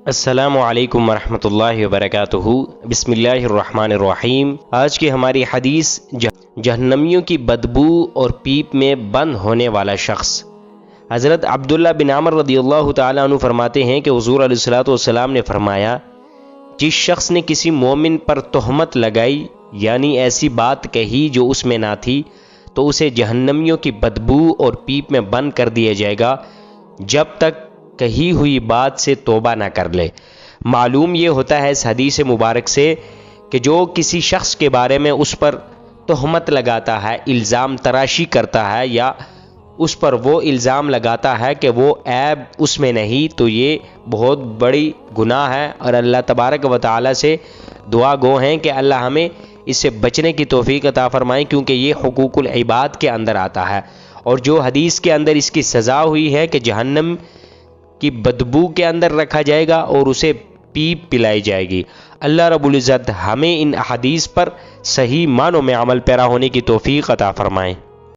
السلام علیکم ورحمۃ اللہ وبرکاتہ۔ بسم اللہ الرحمن الرحیم۔ آج کی ہماری حدیث جہنمیوں کی بدبو اور پیپ میں بند ہونے والا شخص۔ حضرت عبداللہ بن عمر رضی اللہ تعالیٰ عنہ فرماتے ہیں کہ حضور علیہ الصلوۃ والسلام نے فرمایا، جس شخص نے کسی مومن پر تہمت لگائی یعنی ایسی بات کہی جو اس میں نہ تھی تو اسے جہنمیوں کی بدبو اور پیپ میں بند کر دیا جائے گا جب تک کہی ہوئی بات سے توبہ نہ کر لے۔ معلوم یہ ہوتا ہے اس حدیث مبارک سے کہ جو کسی شخص کے بارے میں اس پر تہمت لگاتا ہے، الزام تراشی کرتا ہے یا اس پر وہ الزام لگاتا ہے کہ وہ عیب اس میں نہیں، تو یہ بہت بڑی گناہ ہے اور اللہ تبارک و تعالی سے دعا گو ہیں کہ اللہ ہمیں اس سے بچنے کی توفیق عطا فرمائیں، کیونکہ یہ حقوق العباد کے اندر آتا ہے۔ اور جو حدیث کے اندر اس کی سزا ہوئی ہے کہ جہنم کی بدبو کے اندر رکھا جائے گا اور اسے پیپ پلائی جائے گی۔ اللہ رب العزت ہمیں ان احادیث پر صحیح معنوں میں عمل پیرا ہونے کی توفیق عطا فرمائیں۔